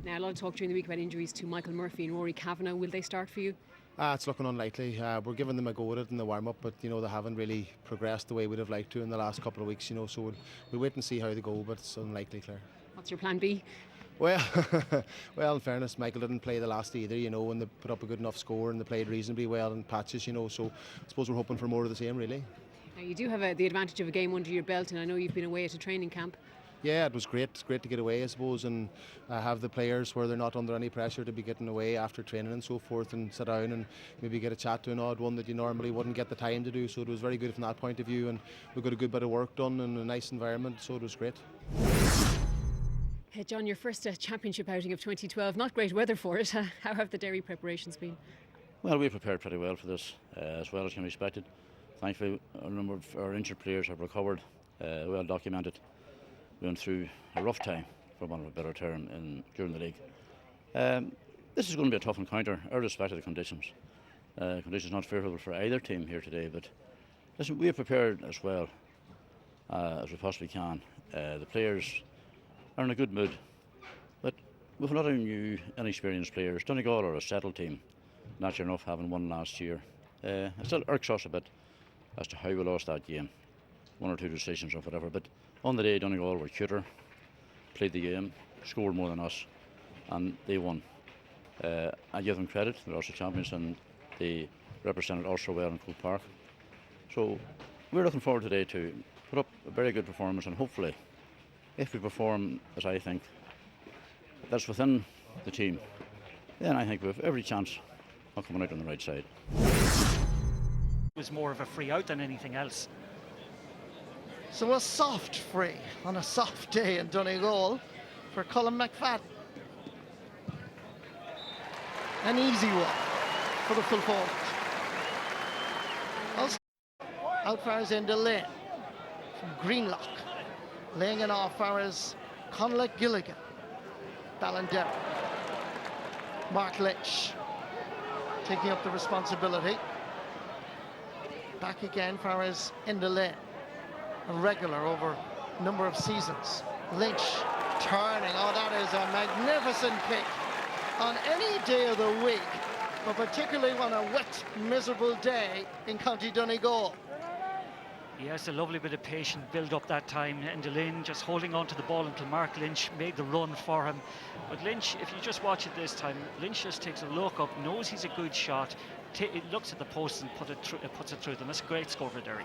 Now, a lot of talk during the week about injuries to Michael Murphy and Rory Kavanagh. Will they start for you? It's looking unlikely. We're giving them a go at it in the warm-up, but they haven't really progressed the way we'd have liked to in the last couple of weeks. So we'll wait and see how they go, but it's unlikely, Claire. What's your plan B? Well, in fairness, Michael didn't play the last either, and they put up a good enough score and they played reasonably well in patches, so I suppose we're hoping for more of the same, really. Now, you do have the advantage of a game under your belt, and I know you've been away at a training camp. Yeah, it was great. It's great to get away, I suppose, and have the players where they're not under any pressure to be getting away after training and so forth, and sit down and maybe get a chat to an odd one that you normally wouldn't get the time to do. So it was very good from that point of view, and we got a good bit of work done in a nice environment, so it was great. Hey John, your first championship outing of 2012, not great weather for it. How have the Derry preparations been? Well, we prepared pretty well for this, as well as can be expected. Thankfully, a number of our injured players have recovered, well documented. We went through a rough time, for want of a better term, during the league. This is going to be a tough encounter, irrespective of the conditions. Conditions not favourable for either team here today, but listen, we are prepared as well as we possibly can. The players are in a good mood, but we've a lot of new, inexperienced players. Donegal are a settled team, natural enough having won last year. It still irks us a bit as to how we lost that game, one or two decisions or whatever, but on the day Donegal were cuter, played the game, scored more than us, and they won. I give them credit, they're also champions, and they represented Ulster well in Croke Park. So we're looking forward today to put up a very good performance, and hopefully, if we perform as I think, that's within the team, then I think we have every chance of coming out on the right side. It was more of a free out than anything else. So a soft free on a soft day in Donegal for Colin McFadden. An easy one for the full forward. Ulster out far as in the lane from Greenlock. Laying it off far as Conleth Gilligan. Ballinderry. Mark Lynch taking up the responsibility. Back again far as in the lane. A regular over a number of seasons. Lynch turning. Oh, that is a magnificent kick on any day of the week, but particularly on a wet, miserable day in County Donegal. Yes, a lovely bit of patient build up that time. And the lane just holding on to the ball until Mark Lynch made the run for him. But Lynch, if you just watch it this time, Lynch just takes a look up, knows he's a good shot, it looks at the post and puts it through them. That's a great score for Derry.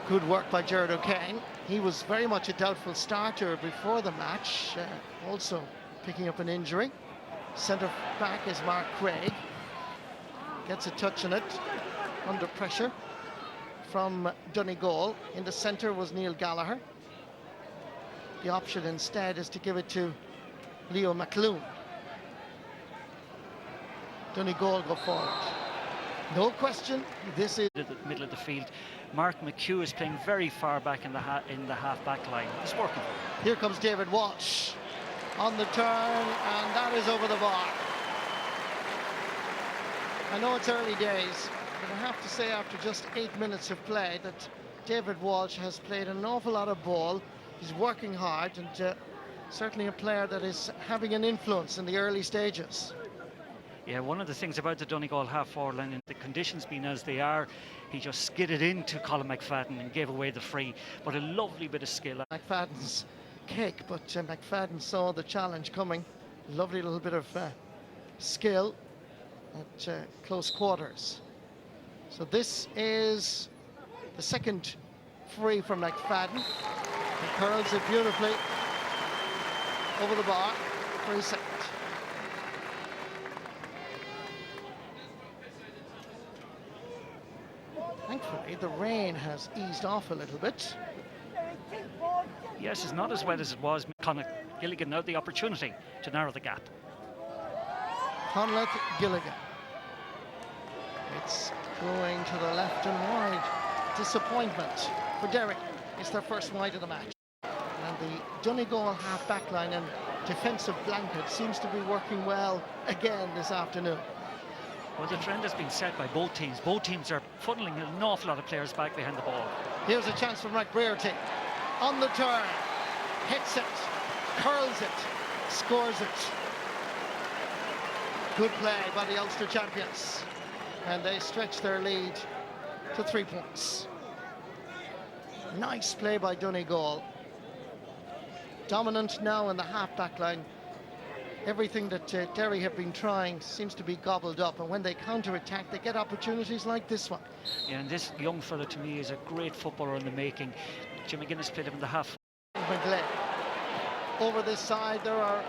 Good work by Gerard O'Kane. He was very much a doubtful starter before the match, also picking up an injury. Centre back is Mark Craig. Gets a touch on it, under pressure from Donegal. In the centre was Neil Gallagher. The option instead is to give it to Leo McLoone. Donegal go forward. No question, this is the middle of the field. Mark McHugh is playing very far back in the half-back line. It's working. Here comes David Walsh on the turn, and that is over the bar. I know it's early days, but I have to say after just 8 minutes of play that David Walsh has played an awful lot of ball. He's working hard, and certainly a player that is having an influence in the early stages. Yeah, one of the things about the Donegal half-forward line, the conditions being as they are, he just skidded into Colin McFadden and gave away the free. But a lovely bit of skill. McFadden's kick, but McFadden saw the challenge coming. Lovely little bit of skill at close quarters. So this is the second free from McFadden. He curls it beautifully over the bar for his second. Thankfully, the rain has eased off a little bit. Yes, it's not as wet as it was. Conleth Gilligan now the opportunity to narrow the gap. Conleth Gilligan. It's going to the left and wide. Disappointment for Derry. It's their first wide of the match. And the Donegal half-back line and defensive blanket seems to be working well again this afternoon. Well, the trend has been set by both teams. Both teams are funneling an awful lot of players back behind the ball. Here's a chance for McBrearty. On the turn. Hits it. Curls it. scores it. Good play by the Ulster champions, and they stretch their lead to 3 points. Nice play by Donegal. Dominant now in the half-back line. Everything that Derry have been trying seems to be gobbled up, and when they counter-attack, they get opportunities like this one. Yeah, and this young fella to me is a great footballer in the making. Jimmy Guinness played him in the half. McGlynn. Over this side, there are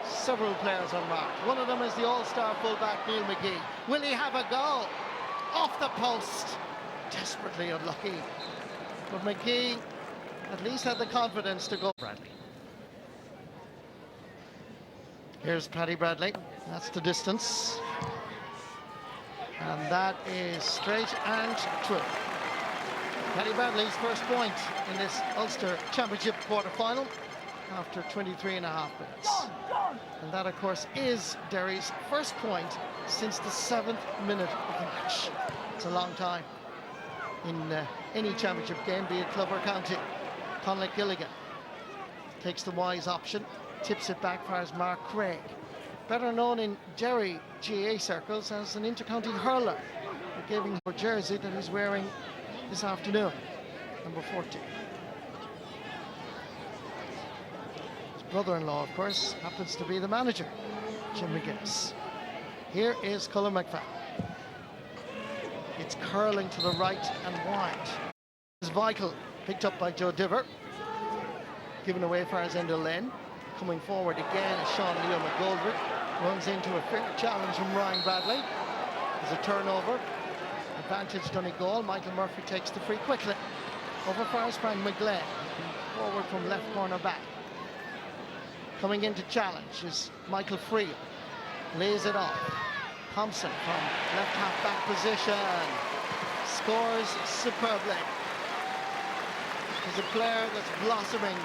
several players unmarked. One of them is the all-star fullback Neil McGee. Will he have a go? Off the post. Desperately unlucky. But McGee at least had the confidence to go. Bradley. Here's Paddy Bradley. That's the distance. And that is straight and true. Paddy Bradley's first point in this Ulster Championship quarter-final after 23 and a half minutes. And that, of course, is Derry's first point since the 7th minute of the match. It's a long time in any championship game, be it club or county. Conleth Gilligan takes the wise option, tips it back for as Mark Craig, better known in Derry GA circles as an intercounty hurler. They're giving him a jersey that he's wearing this afternoon, number 14. His brother-in-law, of course, happens to be the manager, Jim McGuinness. Here is Colin McFadden. It's curling to the right and wide. It's vital, picked up by Joe Diver. Given away for Enda Lynn. Coming forward again is Sean Leo McGoldrick. Runs into a fair challenge from Ryan Bradley. There's a turnover. Advantage Donegal. Michael Murphy takes the free quickly. Over far Frank McGlynn. Forward from left corner back. Coming in to challenge is Michael Free. Lays it off. Thompson from left half back position. Scores superbly. He's a player that's blossoming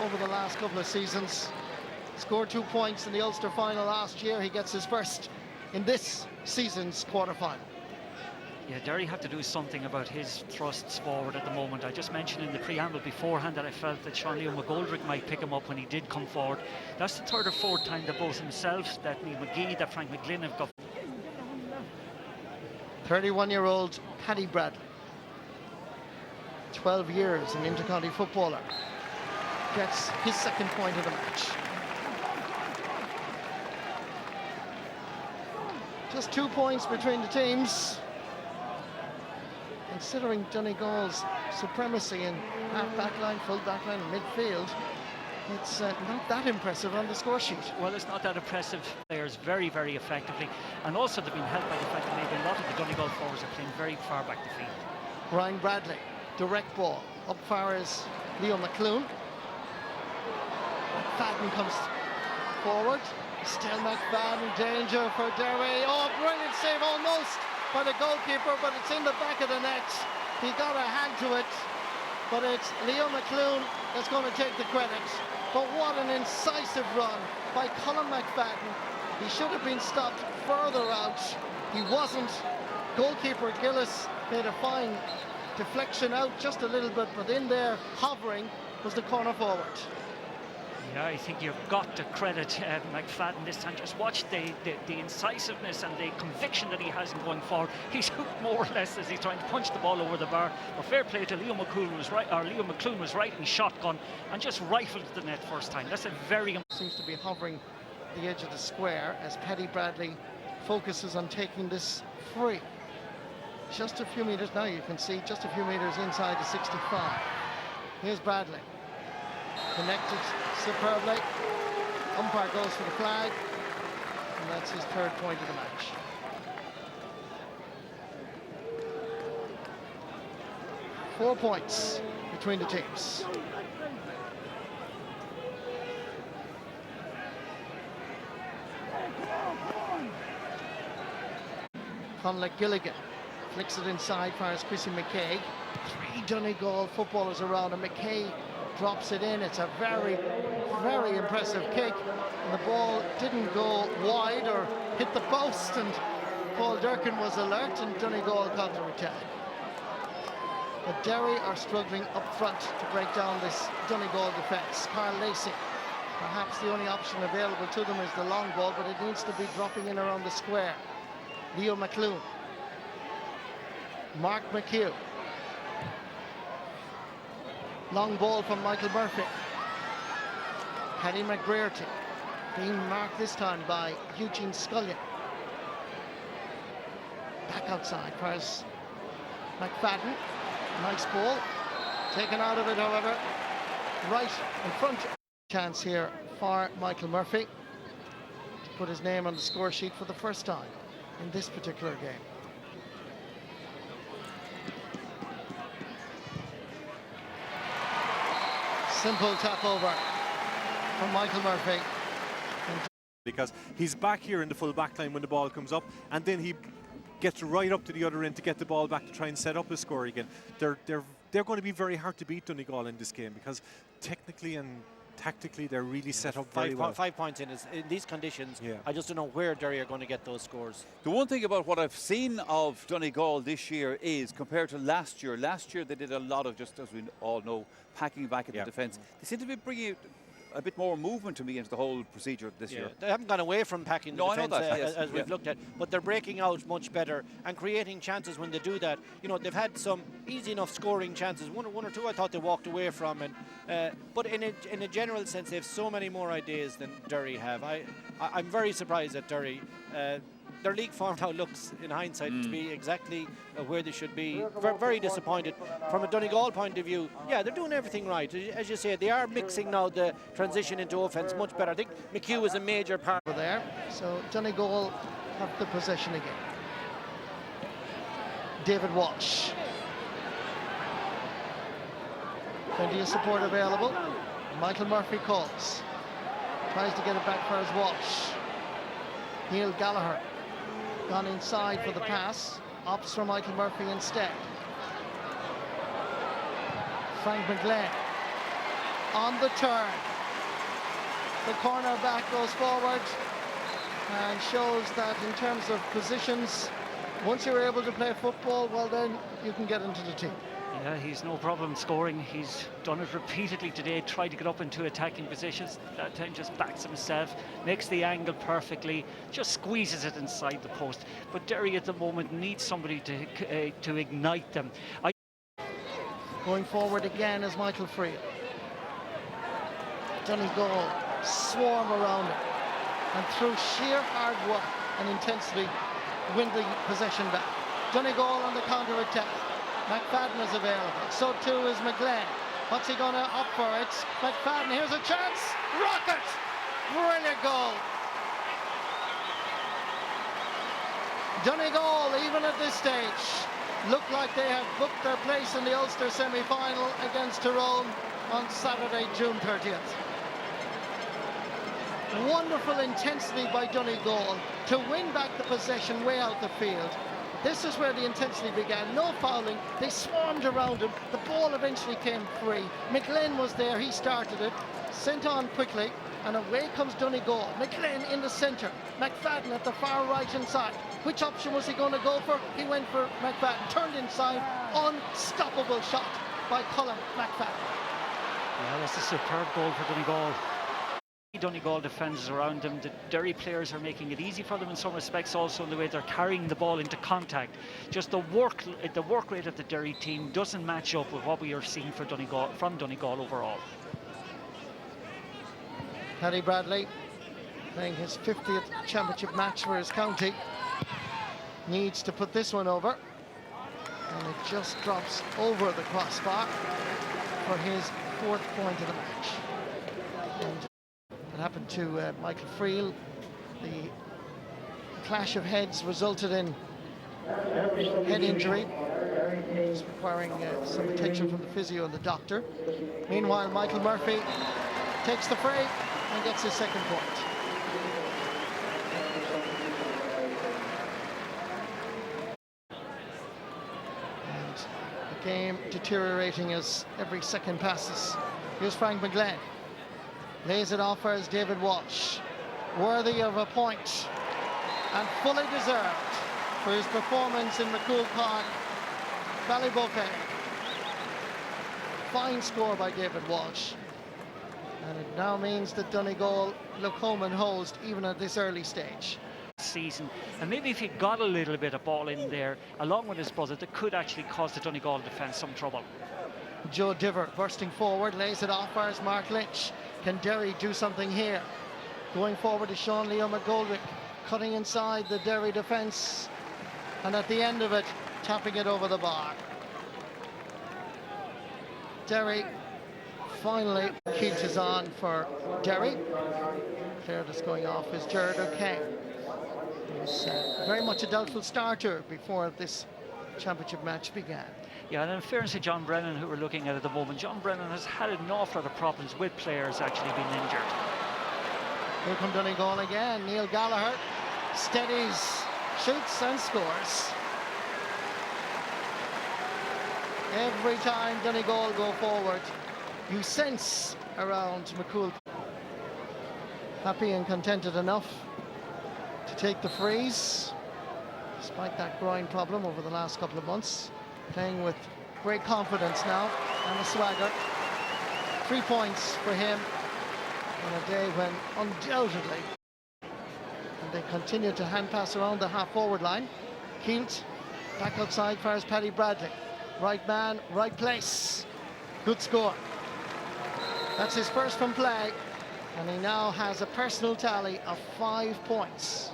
over the last couple of seasons. Scored 2 points in the Ulster final last year. He gets his first in this season's quarter-final. Yeah, Derry have to do something about his thrusts forward at the moment. I just mentioned in the preamble beforehand that I felt that Sean Leo McGoldrick might pick him up when he did come forward. That's the third or fourth time that both himself, that Neil McGee, that Frank McGlynn have got. 31-year-old Paddy Bradley. 12 years an intercounty footballer. Gets his second point of the match. Just 2 points between the teams. Considering Donegal's supremacy in half-back line, full-back line, and midfield, it's not that impressive on the score sheet. Well, it's not that impressive. Players very, very effectively. And also they've been helped by the fact that maybe a lot of the Donegal forwards are playing very far back the field. Ryan Bradley, direct ball. Up far is Leo McClune. McFadden comes forward. Still McFadden, danger for Derry. Oh, brilliant save almost by the goalkeeper, but it's in the back of the net. He got a hand to it, but it's Leo McClune that's going to take the credit. But what an incisive run by Colin McFadden. He should have been stopped further out. He wasn't. Goalkeeper Gillis made a fine deflection out just a little bit, but in there, hovering, was the corner forward. Yeah, I think you've got to credit McFadden this time. Just watch the incisiveness and the conviction that he has in going forward. He's hooked more or less as he's trying to punch the ball over the bar. But fair play to Leo McClune was right in shotgun and just rifled the net first time. That's a very... Seems to be hovering the edge of the square as Paddy Bradley focuses on taking this free. Just a few meters now, you can see, just a few meters inside the 65. Here's Bradley. Connected superbly. Umpire goes for the flag, and that's his third point of the match. Four points between the teams. Conleth Gilligan flicks it inside, fires Chrissy McKay. 3 Donegal footballers around, and McKay drops it in. It's a very, very impressive kick, and the ball didn't go wide or hit the post, and Paul Durkin was alert, and Donegal counter-attack. But Derry are struggling up front to break down this Donegal defence. Carl Lacey Perhaps the only option available to them is the long ball, but it needs to be dropping in around the square. Leo McClune. Mark McHugh. Long ball from Michael Murphy. Paddy McBrearty being marked this time by Eugene Scullion. Back outside first. McFadden. Nice ball. Taken out of it, however. Right in front. Chance here for Michael Murphy to put his name on the score sheet for the first time in this particular game. Simple tap over from Michael Murphy. Because he's back here in the full back line when the ball comes up, and then he gets right up to the other end to get the ball back to try and set up his score again. They're going to be very hard to beat, Donegal, in this game, because technically and tactically they're really set up very well. 5 points in these conditions. Yeah. I just don't know where Derry are going to get those scores. The one thing about what I've seen of Donegal this year is, compared to last year they did a lot of, just as we all know, packing back at the defence. They seem to be bringing a bit more movement to me into the whole procedure this year. They haven't gone away from packing the defence as we've looked at, but they're breaking out much better and creating chances when they do that. You know, they've had some easy enough scoring chances. One or two I thought they walked away from, and but in a general sense, they have so many more ideas than Derry have. I'm very surprised at Derry. Their league form now looks, in hindsight, to be exactly where they should be. Very disappointed. From a Donegal point of view, yeah, they're doing everything right. As you say, they are mixing now the transition into offence much better. I think McHugh is a major part Over there, so Donegal have the possession again. David Walsh. Plenty of support available. Michael Murphy calls. Tries to get it back for his Walsh. Neil Gallagher gone inside for the pass. Opts for Michael Murphy instead. Frank McGlenn on the turn. The corner back goes forward and shows that in terms of positions, once you're able to play football, well then you can get into the team. Yeah, he's no problem scoring. He's done it repeatedly today, tried to get up into attacking positions. That time just backs himself, makes the angle perfectly, just squeezes it inside the post. But Derry at the moment needs somebody to ignite them. Going forward again is Michael Friel. Donegal swarm around him, and through sheer hard work and intensity win the possession back. Donegal on the counter-attack. McFadden is available, so too is McGlenn. What's he going to opt for? It's McFadden, here's a chance! Rocket! Brilliant goal! Donegal, even at this stage, look like they have booked their place in the Ulster semi-final against Tyrone on Saturday, June 30th. Wonderful intensity by Donegal to win back the possession way out the field. This is where the intensity began. No fouling. They swarmed around him. The ball eventually came free. McGlenn was there. He started it. Sent on quickly. And away comes Donegal. McGlenn in the centre. McFadden at the far right-hand side. Which option was he going to go for? He went for McFadden. Turned inside. Unstoppable shot by Colin McFadden. Yeah, that's a superb goal for Donegal. Donegal defenders around them. The Derry players are making it easy for them in some respects, also in the way they're carrying the ball into contact. Just the work rate of the Derry team doesn't match up with what we are seeing from Donegal overall. Paddy Bradley playing his 50th championship match for his county. Needs to put this one over. And it just drops over the crossbar for his 4th point of the match. And it happened to Michael Friel. The clash of heads resulted in head injury. He's requiring some attention from the physio and the doctor. Meanwhile, Michael Murphy takes the fray and gets his 2nd point. And the game deteriorating as every second passes. Here's Frank McGlenn. Lays it off for his David Walsh. Worthy of a point and fully deserved for his performance in McCool Park, Ballybofey. Fine score by David Walsh. And it now means that Donegal look home and hosed even at this early stage. Season, and maybe if he got a little bit of ball in there along with his brother, that could actually cause the Donegal defence some trouble. Joe Diver bursting forward, lays it off, fires Mark Lynch. Can Derry do something here? Going forward to Sean Leo McGoldrick, cutting inside the Derry defence, and at the end of it, tapping it over the bar. Derry finally, Keith is on for Derry. Player that's going off is Jared O'Kane. He's very much a doubtful starter before this championship match began. Yeah, and in fairness to John Brennan, who we're looking at the moment, John Brennan has had an awful lot of problems with players actually being injured. Here come Donegal again. Neil Gallagher steadies, shoots and scores. Every time Donegal go forward, you sense around McCool happy and contented enough to take the freeze, despite that groin problem over the last couple of months. Playing with great confidence now and a swagger. 3 points for him on a day when undoubtedly, and they continue to hand pass around the half-forward line. Kielt back outside fires Paddy Bradley. Right man, right place. Good score. That's his first from play, and he now has a personal tally of 5 points.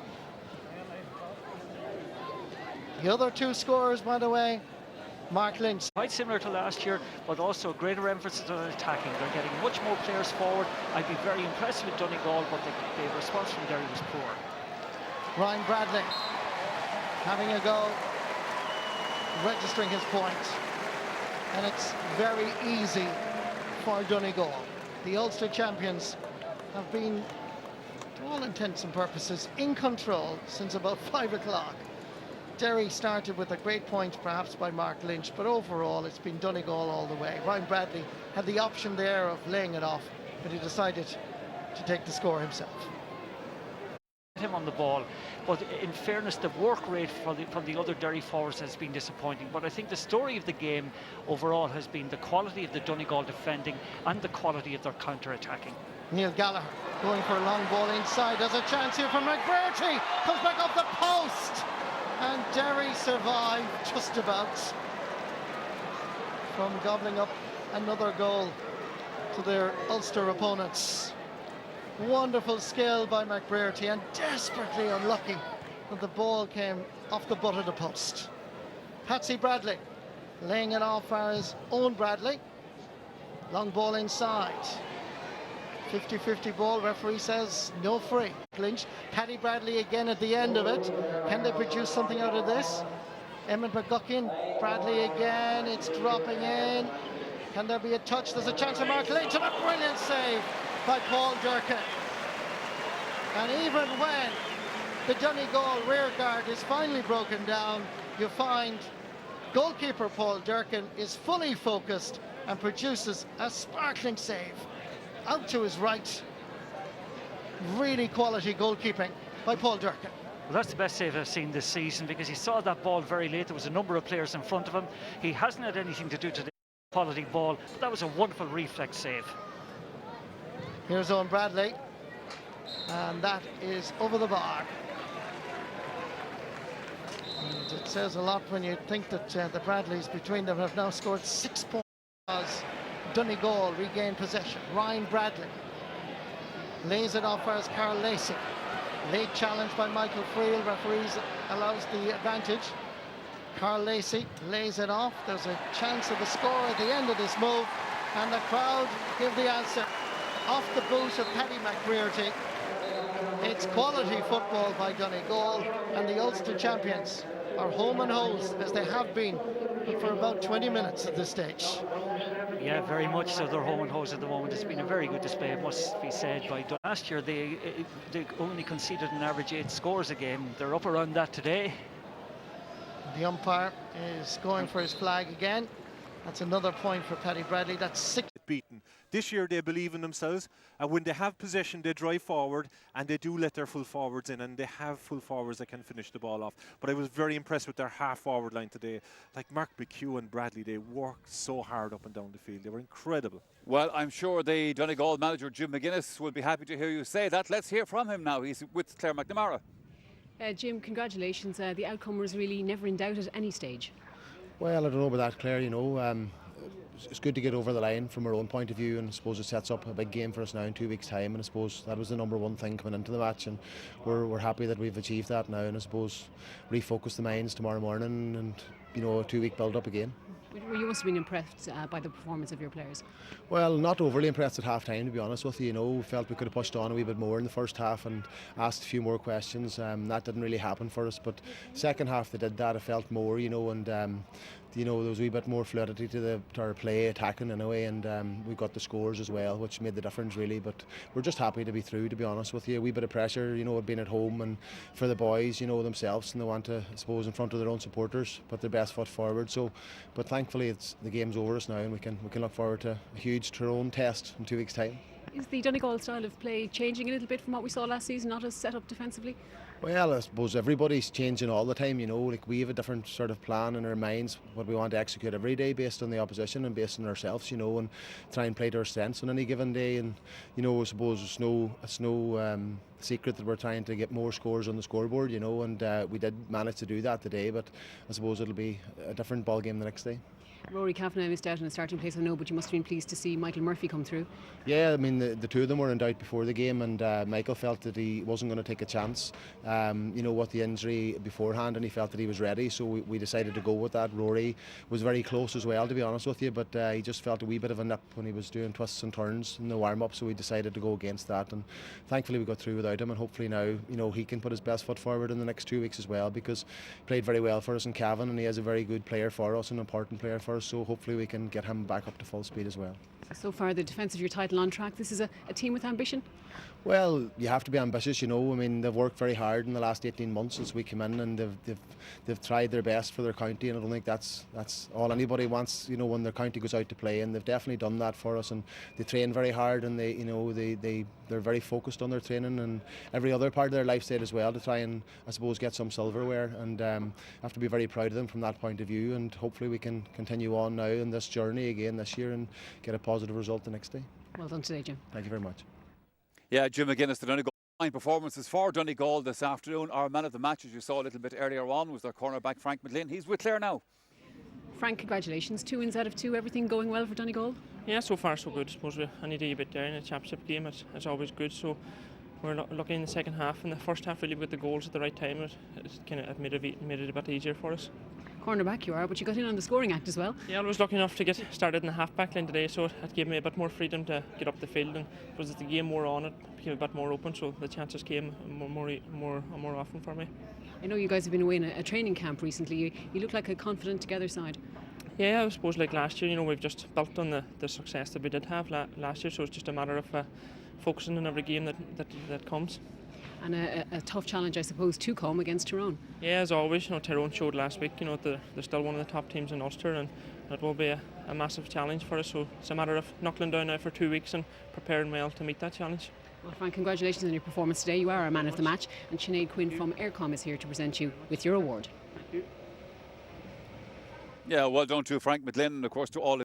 The other two scorers, by the way, Mark Lynch. Quite similar to last year, but also greater emphasis on attacking. They're getting much more players forward. I'd be very impressed with Donegal, but the response from Derry was poor. Ryan Bradley having a go, registering his point, and it's very easy for Donegal. The Ulster champions have been, to all intents and purposes, in control since about 5 o'clock. Derry started with a great point, perhaps by Mark Lynch, but overall it's been Donegal all the way. Ryan Bradley had the option there of laying it off, but he decided to take the score himself. Him on the ball, but in fairness, the work rate from the other Derry forwards has been disappointing. But I think the story of the game overall has been the quality of the Donegal defending and the quality of their counter-attacking. Neil Gallagher going for a long ball inside. There's a chance here from McBurty. Comes back off the post. And Derry survive just about from gobbling up another goal to their Ulster opponents. Wonderful skill by McBrearty, and desperately unlucky that the ball came off the butt of the post. Patsy Bradley laying it off for his own Bradley. Long ball inside. 50-50 ball, referee says no free. Lynch, Paddy Bradley again at the end of it. Can they produce something out of this? Emmett McGuckin, Bradley again, it's dropping in. Can there be a touch? There's a chance for Mark Lynch, and a brilliant save by Paul Durkin. And even when the Donegal rear guard is finally broken down, you find goalkeeper Paul Durkin is fully focused and produces a sparkling save. Out to his right. Really quality goalkeeping by Paul Durkin. Well, that's the best save I've seen this season, because he saw that ball very late. There was a number of players in front of him. He hasn't had anything to do to the quality ball, but that was a wonderful reflex save. Here's Owen Bradley, and that is over the bar. And it says a lot when you think that the Bradleys between them have now scored 6 points. Donegal regain possession. Ryan Bradley lays it off as Carl Lacey. Late challenge by Michael Friel. Referees allows the advantage. Carl Lacey lays it off. There's a chance of a score at the end of this move, and the crowd give the answer. Off the boot of Paddy McBrearty. It's quality football by Donegal, and the Ulster champions are home and hosed, as they have been for about 20 minutes at this stage. Yeah, very much so. They're home and hosed at the moment. It's been a very good display, it must be said. By last year, they only conceded an average 8 scores a game. They're up around that today. The umpire is going for his flag again. That's another point for Paddy Bradley. That's 6. beaten. This year they believe in themselves, and when they have possession they drive forward and they do let their full forwards in, and they have full forwards that can finish the ball off. But I was very impressed with their half forward line today. Like Mark McHugh and Bradley, they worked so hard up and down the field. They were incredible. Well, I'm sure the Donegal manager Jim McGuinness will be happy to hear you say that. Let's hear from him now. He's with Claire McNamara. Jim, congratulations. The outcome was really never in doubt at any stage. Well, I don't know about that, Claire. It's good to get over the line from our own point of view, and I suppose it sets up a big game for us now in 2 weeks' time, and I suppose that was the number one thing coming into the match, and we're happy that we've achieved that now, and I suppose refocus the minds tomorrow morning and a 2 week build up again. You must have been impressed by the performance of your players. Well, not overly impressed at half time, to be honest with you. We felt we could have pushed on a wee bit more in the first half and asked a few more questions. That didn't really happen for us, but second half they did that. I felt more, and there was a wee bit more fluidity to our play, attacking in a way, and we got the scores as well, which made the difference really. But we're just happy to be through, to be honest with you. A wee bit of pressure, being at home, and for the boys, themselves, and they want to, I suppose, in front of their own supporters, put their best foot forward. So, but thankfully, the game's over us now, and we can look forward to a huge Tyrone test in 2 weeks' time. Is the Donegal style of play changing a little bit from what we saw last season, not as set up defensively? Well, I suppose everybody's changing all the time, like we have a different sort of plan in our minds, what we want to execute every day based on the opposition and based on ourselves, and try and play to our strengths on any given day. And, I suppose it's no secret that we're trying to get more scores on the scoreboard, and we did manage to do that today, but I suppose it'll be a different ball game the next day. Rory Kavanagh missed out in a starting place, I know, but you must have been pleased to see Michael Murphy come through. Yeah, I mean, the two of them were in doubt before the game, and Michael felt that he wasn't going to take a chance, with the injury beforehand, and he felt that he was ready, so we decided to go with that. Rory was very close as well, to be honest with you, but he just felt a wee bit of a nip when he was doing twists and turns in the warm-up, so we decided to go against that, and thankfully we got through without him, and hopefully now, he can put his best foot forward in the next 2 weeks as well, because he played very well for us in Cavan, and he is a very good player for us, an important player for us, so hopefully we can get him back up to full speed as well. So far, the defence of your title on track. This is a team with ambition? Well, you have to be ambitious, I mean, they've worked very hard in the last 18 months since we came in, and they've tried their best for their county, and I don't think that's all anybody wants, when their county goes out to play, and they've definitely done that for us, and they train very hard, and they're very focused on their training and every other part of their lifestyle as well to try and, I suppose, get some silverware, and have to be very proud of them from that point of view, and hopefully we can continue on now in this journey again this year and get a positive result the next day. Well done today, Jim. Thank you very much. Yeah, Jim McGuinness, the Donegal. Fine performances for Donegal this afternoon. Our man of the match, as you saw a little bit earlier on, was their cornerback Frank McLean. He's with Claire now. Frank, congratulations. 2 wins out of 2. Everything going well for Donegal? Yeah, so far so good. I suppose I need a bit there in a championship game. It's always good. So we're lucky in the second half. In the first half, really, we got the goals at the right time. It kind of made it a bit easier for us. Cornerback you are, but you got in on the scoring act as well. Yeah, I was lucky enough to get started in the half-back line today, so it gave me a bit more freedom to get up the field, and as the game wore on, it became a bit more open, so the chances came more often for me. I know you guys have been away in a training camp recently. You look like a confident together side. Yeah, I suppose like last year, we've just built on the success that we did have last year, so it's just a matter of focusing on every game that comes. And a tough challenge, I suppose, to come against Tyrone. Yeah, as always, Tyrone showed last week, they're still one of the top teams in Ulster, and it will be a massive challenge for us. So it's a matter of knuckling down now for 2 weeks and preparing well to meet that challenge. Well, Frank, congratulations on your performance today. You are our man of the match, and Sinead Quinn from Aircom is here to present you with your award. Yeah, well done to Frank McLean, and of course to all